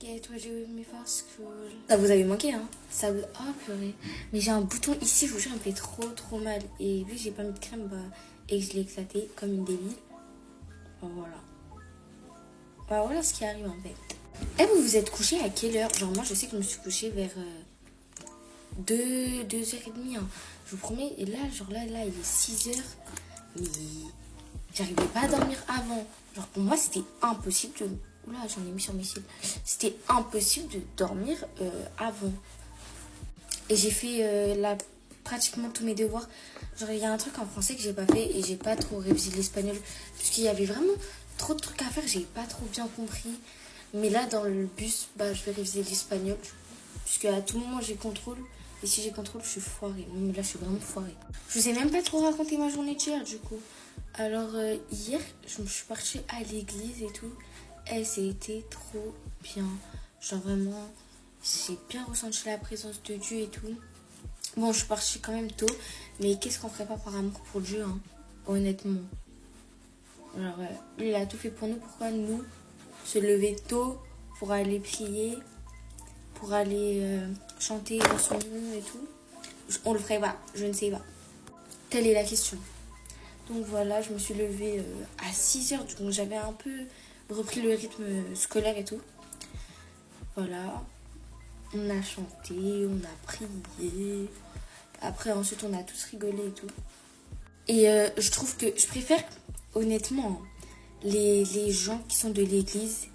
Get ready with me for school. Ça vous avait manqué, hein? Ça vous... Oh, purée. Mais j'ai un bouton ici, je vous jure, il me fait trop mal. Et vu que j'ai pas mis de crème, bah, et que je l'ai éclaté comme une débile. Bah, voilà. Bah, voilà ce qui arrive, en fait. Et vous vous êtes couché à quelle heure? Genre, moi, je sais que je me suis couchée vers 2h30. Hein. Je vous promets. Et là, genre, là, il est 6h. Mais j'arrivais pas à dormir avant. Genre, pour moi, c'était impossible de... Oula, j'en ai mis sur mes cils. C'était impossible de dormir avant. Et j'ai fait pratiquement tous mes devoirs. Genre, il y a un truc en français que j'ai pas fait et j'ai pas trop révisé l'espagnol. Puisqu'il y avait vraiment trop de trucs à faire, j'ai pas trop bien compris. Mais là, dans le bus, bah, je vais réviser l'espagnol. Puisque à tout moment, j'ai contrôle. Et si j'ai contrôle, je suis foirée. Mais là, je suis vraiment foirée. Je vous ai même pas trop raconté ma journée d'hier, du coup. Alors, hier, je me suis partie à l'église et tout. Et c'était trop bien. Genre, vraiment, j'ai bien ressenti la présence de Dieu et tout. Bon, je suis partie quand même tôt. Mais qu'est-ce qu'on ferait pas par amour pour Dieu, hein, honnêtement. Alors, lui, il a tout fait pour nous. Pourquoi nous se lever tôt pour aller prier, pour aller chanter dans son nom et tout? On le ferait pas, je ne sais pas. Telle est la question. Donc voilà, je me suis levée à 6h, donc j'avais un peu repris le rythme scolaire et tout. Voilà, on a chanté, on a prié. Après, ensuite, on a tous rigolé et tout. Et je trouve que je préfère, honnêtement, les gens qui sont de l'église,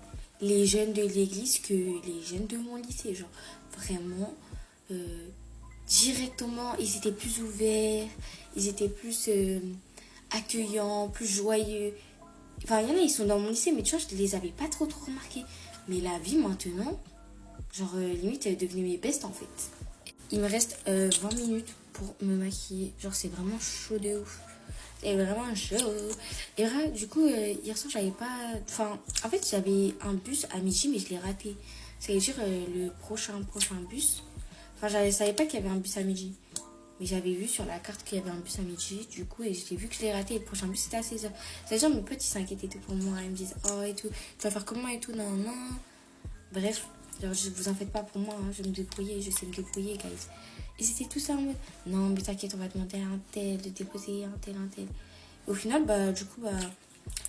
les jeunes de l'église, que les jeunes de mon lycée. Genre, vraiment, directement, ils étaient plus ouverts, ils étaient plus accueillants, plus joyeux. Enfin, il y en a, ils sont dans mon lycée, mais tu vois, je les avais pas trop remarqués. Mais la vie, maintenant, genre, limite, elle est devenue mes bestes, en fait. Il me reste 20 minutes pour me maquiller. Genre, c'est vraiment chaud de ouf. C'est vraiment chaud. Et là, du coup, hier soir, j'avais pas... Enfin, en fait, j'avais un bus à midi, mais je l'ai raté. Ça veut dire le prochain bus. Enfin, je savais pas qu'il y avait un bus à midi. Mais j'avais vu sur la carte qu'il y avait un bus à midi, du coup, et j'ai vu que je l'ai raté. Et le prochain bus, c'était à 16h. C'est-à-dire, mes potes, ils s'inquiétaient tout pour moi. Ils me disent, oh, et tout, tu vas faire comment et tout, non, non. Bref, genre, je vous en faites pas pour moi, hein. Je vais me débrouiller, je sais me débrouiller, guys. Et c'était tout ça en mode, non, mais t'inquiète, on va demander à un tel de déposer, un tel. Et au final, bah, du coup, bah,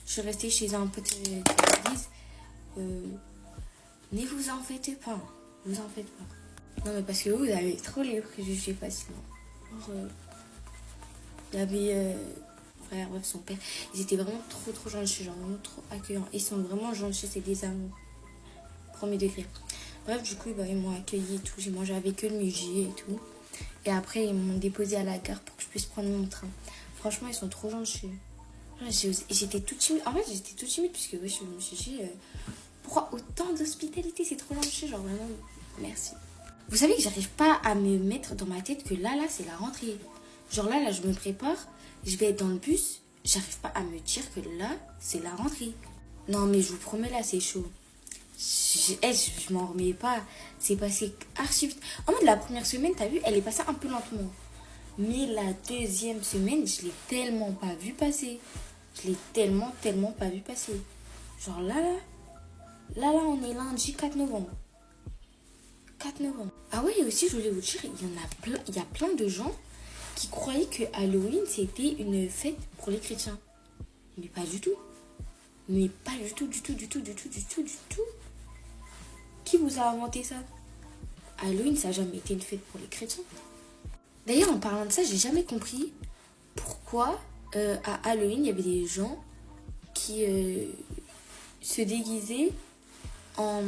je suis restée chez un pote de l'église. Ne vous en faites pas, vous en faites pas. Non, mais parce que vous avez trop les préjugés facilement. Il y avait frère, bref, son père. Ils étaient vraiment trop gentils, genre vraiment trop accueillants. Ils sont vraiment gentils, c'est des amours. Premier degré. Bref, du coup, bah, ils m'ont accueilli et tout. J'ai mangé avec eux le midi et tout. Et après, ils m'ont déposé à la gare pour que je puisse prendre mon train. Franchement, ils sont trop gentils. J'étais toute timide. En fait, j'étais toute timide puisque ouais, je me suis dit, pourquoi autant d'hospitalité? C'est trop gentil, genre vraiment, merci. Vous savez que j'arrive pas à me mettre dans ma tête que là, c'est la rentrée. Genre là, je me prépare, je vais être dans le bus. J'arrive pas à me dire que là, c'est la rentrée. Non, mais je vous promets, là, c'est chaud. Je m'en remets pas. C'est passé archi vite. En mode, la première semaine, t'as vu, elle est passée un peu lentement. Mais la deuxième semaine, je l'ai tellement pas vu passer. Je l'ai tellement pas vu passer. Genre là, on est lundi 4 novembre. 4 novembre. Ah ouais, et aussi, je voulais vous dire, il y a plein de gens qui croyaient que Halloween, c'était une fête pour les chrétiens. Mais pas du tout. Mais pas du tout. Qui vous a inventé ça? Halloween, ça n'a jamais été une fête pour les chrétiens. D'ailleurs, en parlant de ça, j'ai jamais compris pourquoi à Halloween, il y avait des gens qui se déguisaient en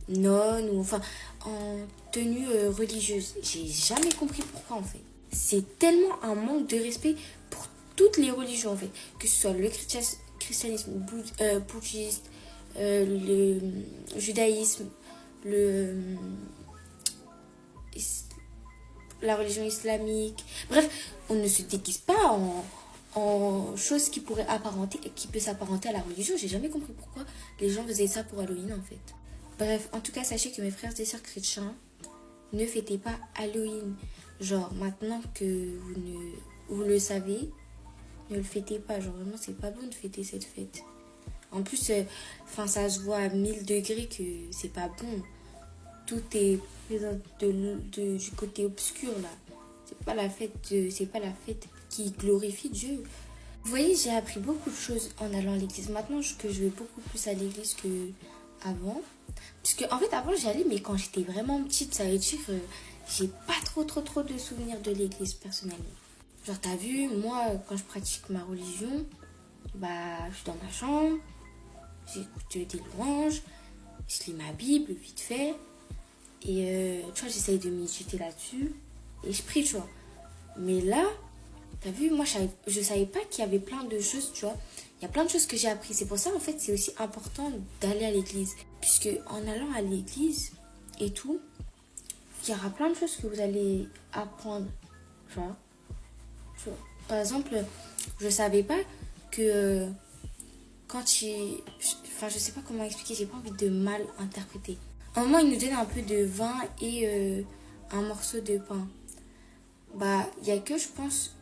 nonne ou enfin en tenue religieuse. J'ai jamais compris pourquoi en fait. C'est tellement un manque de respect pour toutes les religions en fait. Que ce soit le christianisme, bouddhiste, le judaïsme, la religion islamique. Bref, on ne se déguise pas en choses qui pourraient s'apparenter à la religion. J'ai jamais compris pourquoi les gens faisaient ça pour Halloween en fait. Bref, en tout cas, sachez que mes frères et sœurs chrétiens, ne fêtez pas Halloween. Genre, maintenant que vous le savez, ne le fêtez pas. Genre, vraiment, c'est pas bon de fêter cette fête. En plus, ça se voit à 1000 degrés que c'est pas bon. Tout est présent du côté obscur là. C'est pas la fête qui glorifie Dieu. Vous voyez, j'ai appris beaucoup de choses en allant à l'église. Maintenant que je vais beaucoup plus à l'église que avant. Puisque en fait avant j'y allais, mais quand j'étais vraiment petite, ça veut dire j'ai pas trop de souvenirs de l'église personnellement. Genre t'as vu, moi quand je pratique ma religion, bah je suis dans ma chambre, j'écoute des louanges, je lis ma Bible vite fait. Et tu vois, j'essaye de méditer là-dessus. Et je prie, tu vois. Mais là, t'as vu, moi, je savais pas qu'il y avait plein de choses, tu vois. Il y a plein de choses que j'ai appris. C'est pour ça, en fait, c'est aussi important d'aller à l'église. Puisque en allant à l'église et tout, il y aura plein de choses que vous allez apprendre, tu vois. Par exemple, je savais pas que quand il... Enfin, je sais pas comment expliquer, j'ai pas envie de mal interpréter. À un moment, il nous donne un peu de vin et un morceau de pain. Bah, il y a que, je pense,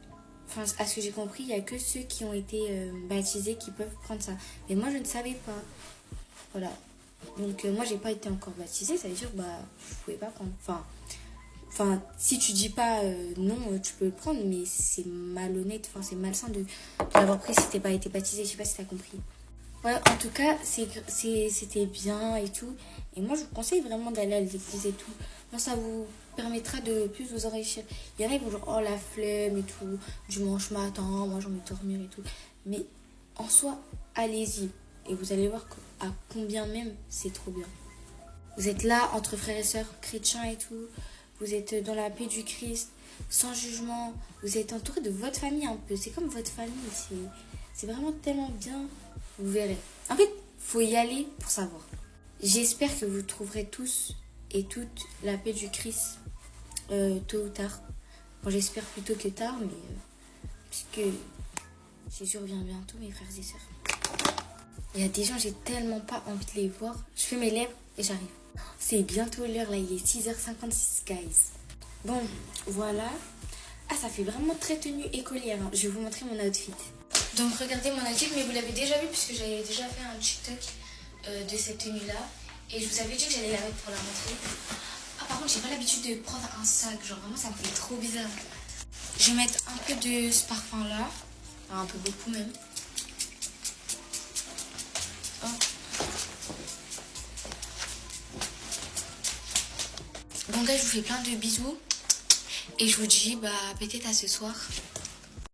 enfin, à ce que j'ai compris, il y a que ceux qui ont été baptisés qui peuvent prendre ça. Mais moi, je ne savais pas. Voilà. Donc, moi, j'ai pas été encore baptisée, ça veut dire, bah, je pouvais pas prendre. Enfin, si tu dis pas non, tu peux le prendre, mais c'est malhonnête, enfin, c'est malsain de l'avoir pris si t'es pas été baptisé. Je sais pas si t'as compris. Ouais, en tout cas, c'était bien et tout. Et moi, je vous conseille vraiment d'aller à l'église et tout. Moi, ça vous permettra de plus vous enrichir. Il y en a qui vont genre, oh la flemme et tout, dimanche matin, moi j'ai envie de dormir et tout. Mais en soi, allez-y. Et vous allez voir à combien même c'est trop bien. Vous êtes là entre frères et sœurs chrétiens et tout. Vous êtes dans la paix du Christ, sans jugement. Vous êtes entouré de votre famille un peu. C'est comme votre famille. C'est vraiment tellement bien. Vous verrez. En fait, faut y aller pour savoir. J'espère que vous trouverez tous et toutes la paix du Christ tôt ou tard. Bon, j'espère plutôt que tard, mais puisque Jésus revient bientôt, mes frères et sœurs. Il y a des gens, j'ai tellement pas envie de les voir. Je fais mes lèvres et j'arrive. C'est bientôt l'heure, là, il est 6h56, guys. Bon, voilà. Ah, ça fait vraiment très tenue écolière. Hein. Je vais vous montrer mon outfit. Donc, regardez mon outfit, mais vous l'avez déjà vu puisque j'avais déjà fait un TikTok de cette tenue-là. Et je vous avais dit que j'allais la mettre pour la montrer. Ah, par contre, j'ai pas l'habitude de prendre un sac. Genre, vraiment, ça me fait trop bizarre. Je vais mettre un peu de ce parfum-là. Enfin, un peu beaucoup même. Oh. Bon, gars, je vous fais plein de bisous. Et je vous dis, bah, peut-être à ce soir.